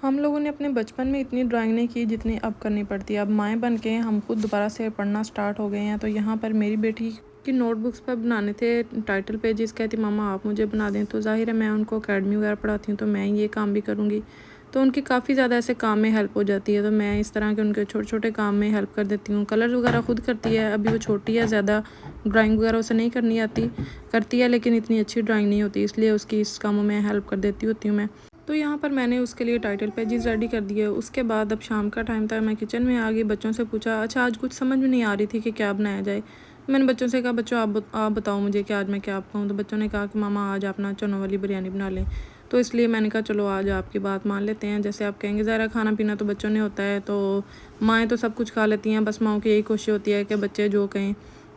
हम लोगों ने अपने बचपन में इतनी ड्राइंग नहीं की जितनी अब करनी पड़ती है। अब माएँ बन के हम खुद दोबारा से पढ़ना स्टार्ट हो गए हैं। तो यहाँ पर मेरी बेटी की नोटबुक्स पर बनाने थे टाइटल पेजेस, कहती मामा आप मुझे बना दें। तो ज़ाहिर है मैं उनको अकेडमी वगैरह पढ़ाती हूँ तो मैं ये काम भी करूँगी। तो उनकी काफ़ी ज़्यादा ऐसे काम में हेल्प हो जाती है। तो मैं इस तरह के उनके छोटे छोटे काम में हेल्प कर देती हूँ। कलर वगैरह खुद करती है, अभी वो छोटी है, ज़्यादा ड्राइंग वगैरह उसे नहीं करनी आती। करती है लेकिन इतनी अच्छी ड्राइंग नहीं होती, इसलिए उसकी इस कामों में हेल्प कर देती होती हूँ मैं। तो यहाँ पर मैंने उसके लिए टाइटल पेजेस रेडी कर दिए। उसके बाद अब शाम का टाइम था, मैं किचन में आ गई। बच्चों से पूछा अच्छा आज कुछ समझ में नहीं आ रही थी कि क्या बनाया जाए। मैंने बच्चों से कहा बच्चों आप बताओ मुझे कि आज मैं क्या पकाऊँ। तो बच्चों ने कहा कि मामा आज आप ना चनों वाली बिरयानी बना लें। तो इसलिए मैंने कहा चलो आज आपकी बात मान लेते हैं, जैसे आप कहेंगे। ज़रा खाना पीना तो बच्चों ने होता है, तो माएँ तो सब कुछ खा लेती हैं, बस माँओं की यही कोशिश होती है कि बच्चे जो कहें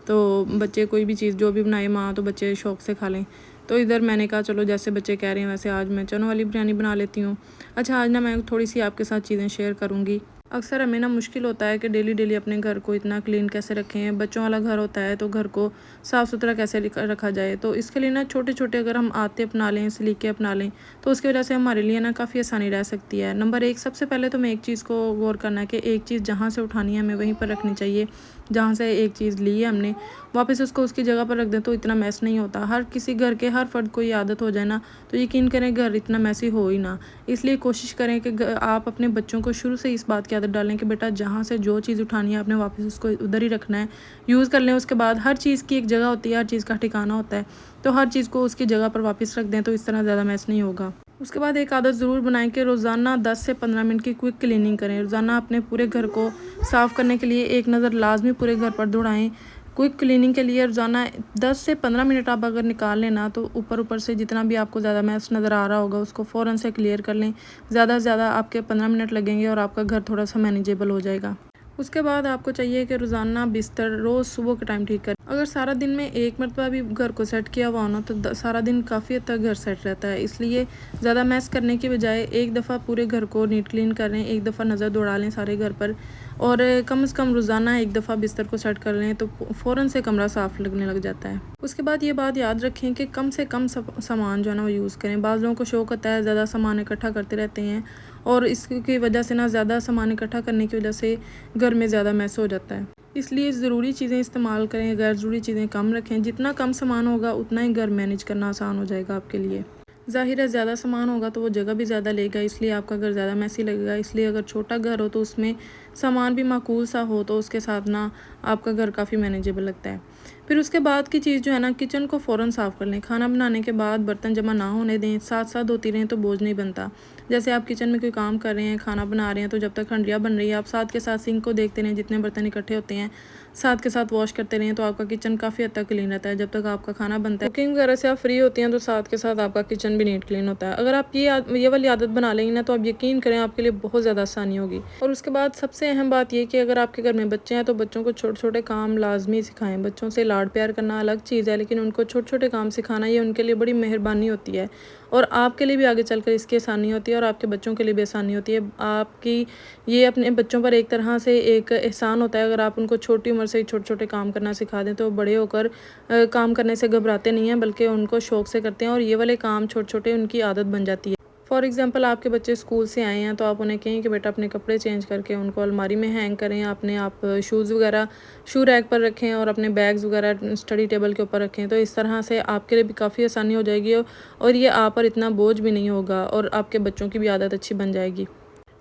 तो बच्चे कोई भी चीज़ जो भी बनाए माँ तो बच्चे शौक़ से खा लें। तो इधर मैंने कहा चलो जैसे बच्चे कह रहे हैं वैसे आज मैं चनों वाली बिरयानी बना लेती हूँ। अच्छा आज ना मैं थोड़ी सी आपके साथ चीज़ें शेयर करूँगी। अक्सर हमें ना मुश्किल होता है कि डेली डेली अपने घर को इतना क्लीन कैसे रखें। बच्चों वाला घर होता है तो घर को साफ़ सुथरा कैसे रखा जाए। तो इसके लिए ना छोटे छोटे अगर हम आदतें अपना लें, सलीके अपना लें, तो उसकी वजह से हमारे लिए ना काफ़ी आसानी रह सकती है। नंबर 1 सबसे पहले तो मैं एक चीज़ को गौर करना है कि एक चीज़ जहाँ से उठानी है हमें वहीं पर रखनी चाहिए। जहाँ से एक चीज़ ली है हमने वापस उसको उसकी जगह पर रख दें तो इतना मैस नहीं होता। हर किसी घर के हर फर्द को ये आदत हो जाए ना तो यकीन करें घर इतना मैसी हो ही ना। इसलिए कोशिश करें कि आप अपने बच्चों को शुरू से इस बात की आदत डालें कि बेटा जहाँ से जो चीज़ उठानी है आपने वापस उसको उधर ही रखना है, यूज़ कर लें। उसके बाद हर चीज़ की एक जगह होती है, हर चीज़ का ठिकाना होता है, तो हर चीज़ को उसकी जगह पर वापस रख दें तो इस तरह ज़्यादा मैस नहीं होगा। उसके बाद एक आदत ज़रूर बनाएं कि रोज़ाना 10 से 15 मिनट की क्विक क्लीनिंग करें। रोज़ाना अपने पूरे घर को साफ़ करने के लिए एक नज़र लाजमी पूरे घर पर दौड़ाएं। क्विक क्लीनिंग के लिए रोज़ाना 10 से 15 मिनट आप अगर निकाल लें ना तो ऊपर ऊपर से जितना भी आपको ज़्यादा मैस नज़र आ रहा होगा उसको फ़ौरन से क्लियर कर लें। ज़्यादा से ज़्यादा आपके 15 मिनट लगेंगे और आपका घर थोड़ा सा मैनेजेबल हो जाएगा। उसके बाद आपको चाहिए कि रोज़ाना बिस्तर रोज़ सुबह के टाइम ठीक करें। अगर सारा दिन में एक मरतबा भी घर को सेट किया हुआ हो ना तो सारा दिन काफ़ी हद तक घर सेट रहता है। इसलिए ज़्यादा मैस करने की बजाय एक दफ़ा पूरे घर को नीट क्लीन कर लें, एक दफ़ा नज़र दौड़ा लें सारे घर पर, और कम से कम रोज़ाना एक दफ़ा बिस्तर को सेट कर लें तो फ़ौरन से कमरा साफ़ लगने लग जाता है। उसके बाद ये बात याद रखें कि कम से कम सामान जो है ना वो यूज़ करें। बाज़ लोगों को शौक़ होता है ज़्यादा सामान इकट्ठा करते रहते हैं और इसकी वजह से ना ज़्यादा सामान इकट्ठा करने की वजह से घर में ज़्यादा मैस हो जाता है। इसलिए ज़रूरी चीज़ें इस्तेमाल करें, गैर ज़रूरी चीज़ें कम रखें। जितना कम सामान होगा उतना ही घर मैनेज करना आसान हो जाएगा आपके लिए। ज़ाहिर है ज़्यादा सामान होगा तो वो जगह भी ज़्यादा लेगा, इसलिए आपका घर ज़्यादा मैसी लगेगा। इसलिए अगर छोटा घर हो तो उसमें सामान भी माकूल सा हो तो उसके साथ ना आपका घर काफ़ी मैनेजेबल लगता है। फिर उसके बाद की चीज़ जो है ना, किचन को फ़ौरन साफ़ कर लें। खाना बनाने के बाद बर्तन जमा ना होने दें, साथ साथ धोती रहें तो बोझ नहीं बनता। जैसे आप किचन में कोई काम कर रहे हैं, खाना बना रहे हैं, तो जब तक हंडिया बन रही है आप साथ के साथ सिंक को देखते रहें, जितने बर्तन इकट्ठे होते हैं साथ के साथ वॉश करते रहें तो आपका किचन काफ़ी हद तक क्लीन रहता है। जब तक आपका खाना बनता है, कुकिंग वगैरह से आप फ्री होती हैं तो साथ के साथ आपका किचन भी नीट क्लीन होता है। अगर आप ये वाली आदत बना लेंगी ना तो आप यकीन करें आपके लिए बहुत ज़्यादा आसानी होगी। और उसके बाद सबसे अहम बात ये कि अगर आपके घर में बच्चे हैं तो बच्चों को छोटे छोटे काम लाजमी सिखाएं। बच्चों से लाड प्यार करना अलग चीज़ है, लेकिन उनको छोटे छोटे काम सिखाना ये उनके लिए बड़ी मेहरबानी होती है और आपके लिए भी आगे चलकर इसकी आसानी होती है और आपके बच्चों के लिए भी आसानी होती है। आपकी ये अपने बच्चों पर एक तरह से एक एहसान होता है। अगर आप उनको छोटी उम्र से ही छोटे छोटे काम करना सिखा दें तो बड़े होकर काम करने से घबराते नहीं हैं, बल्कि उनको शौक़ से करते हैं और ये वाले काम छोटे छोटे उनकी आदत बन जाती है। फॉर एग्ज़ाम्पल आपके बच्चे स्कूल से आए हैं तो आप उन्हें कहें कि बेटा अपने कपड़े चेंज करके उनको अलमारी में हैंग करें, अपने आप शूज़ वगैरह शू रैक पर रखें और अपने बैग्स वगैरह स्टडी टेबल के ऊपर रखें। तो इस तरह से आपके लिए भी काफ़ी आसानी हो जाएगी और ये आप पर इतना बोझ भी नहीं होगा और आपके बच्चों की भी आदत अच्छी बन जाएगी।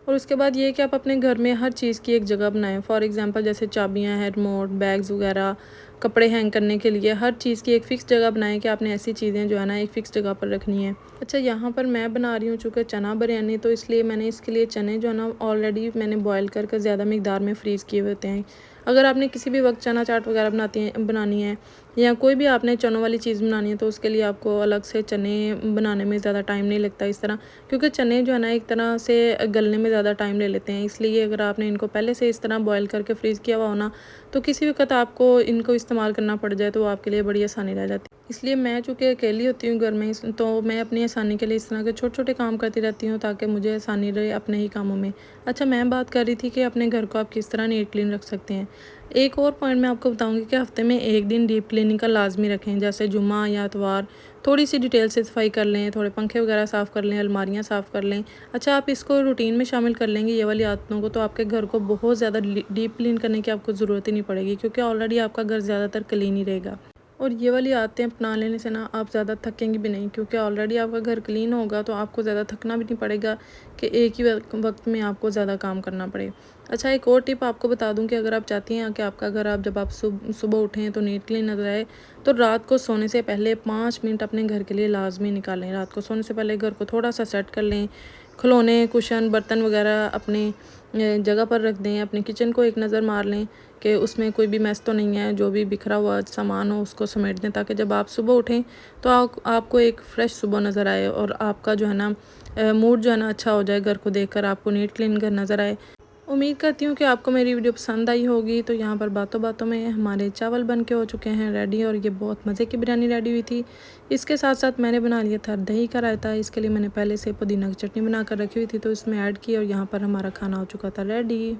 और उसके बाद ये कि आप अपने घर में हर चीज़ की एक जगह बनाएं। फॉर एग्ज़ाम्पल जैसे चाबियां हैं, रिमोट, बैग्स वगैरह, कपड़े हैंग करने के लिए हर चीज़ की एक फ़िक्स जगह बनाएं कि आपने ऐसी चीज़ें जो है ना एक फ़िक्स जगह पर रखनी है। अच्छा यहाँ पर मैं बना रही हूँ चूँकि चना बिरयानी, तो इसलिए मैंने इसके लिए चने जो है ना ऑलरेडी मैंने बॉयल करके ज़्यादा मिकदार में फ्रीज़ किए हुए होते हैं। अगर आपने किसी भी वक्त चना चाट वगैरह बनानी है या कोई भी आपने चनों वाली चीज़ बनानी है तो उसके लिए आपको अलग से चने बनाने में ज़्यादा टाइम नहीं लगता इस तरह, क्योंकि चने जो है ना एक तरह से गलने में ज़्यादा टाइम ले लेते हैं। इसलिए अगर आपने इनको पहले से इस तरह बॉयल करके फ्रीज़ किया हुआ हो ना तो किसी वक्त आपको इनको इस्तेमाल करना पड़ जाए तो आपके लिए बड़ी आसानी रह जाती है। इसलिए मैं चूँकि अकेली होती हूँ घर में तो मैं अपनी आसानी के लिए इस तरह के छोटे छोटे काम करती रहती हूँ ताकि मुझे आसानी रहे अपने ही कामों में। अच्छा मैं बात कर रही थी कि अपने घर को आप किस तरह नीट क्लीन रख सकते हैं। एक और पॉइंट मैं आपको बताऊंगी कि हफ्ते में एक दिन डीप क्लीनिंग का लाजमी रखें, जैसे जुम्मा या इतवार। थोड़ी सी डिटेल से सफाई कर लें, थोड़े पंखे वगैरह साफ़ कर लें, अलमारियाँ साफ़ कर लें। अच्छा, आप इसको रूटीन में शामिल कर लेंगे ये वाली आदतों को, तो आपके घर को बहुत ज़्यादा डीप क्लीन करने की आपको ज़रूरत ही नहीं पड़ेगी, क्योंकि ऑलरेडी आपका घर ज़्यादातर क्लीन ही रहेगा। और ये वाली आदतें अपना लेने से ना आप ज़्यादा थकेंगे भी नहीं, क्योंकि ऑलरेडी आपका घर क्लीन होगा, तो आपको ज़्यादा थकना भी नहीं पड़ेगा कि एक ही वक्त में आपको ज़्यादा काम करना पड़े। अच्छा, एक और टिप आपको बता दूं कि अगर आप चाहती हैं कि आपका घर आप जब आप सुबह उठें तो नीट क्लीन नजर आए, तो रात को सोने से पहले 5 मिनट अपने घर के लिए लाजमी निकालें। रात को सोने से पहले घर को थोड़ा सा सेट कर लें, खिलौने, कुशन, बर्तन वगैरह अपने जगह पर रख दें। अपने किचन को एक नज़र मार लें कि उसमें कोई भी मैस तो नहीं है, जो भी बिखरा हुआ सामान हो उसको समेट दें, ताकि जब आप सुबह उठें तो आपको एक फ़्रेश सुबह नज़र आए और आपका जो है ना मूड जो है ना अच्छा हो जाए, घर को देखकर आपको नीट क्लीन घर नज़र आए। उम्मीद करती हूँ कि आपको मेरी वीडियो पसंद आई होगी। तो यहाँ पर बातों बातों में हमारे चावल बन के हो चुके हैं रेडी, और ये बहुत मज़े की बिरयानी रेडी हुई थी। इसके साथ साथ मैंने बना लिया था दही का रायता। इसके लिए मैंने पहले से पुदीना की चटनी बना कर रखी हुई थी, तो इसमें ऐड की और यहाँ पर हमारा खाना हो चुका था रेडी।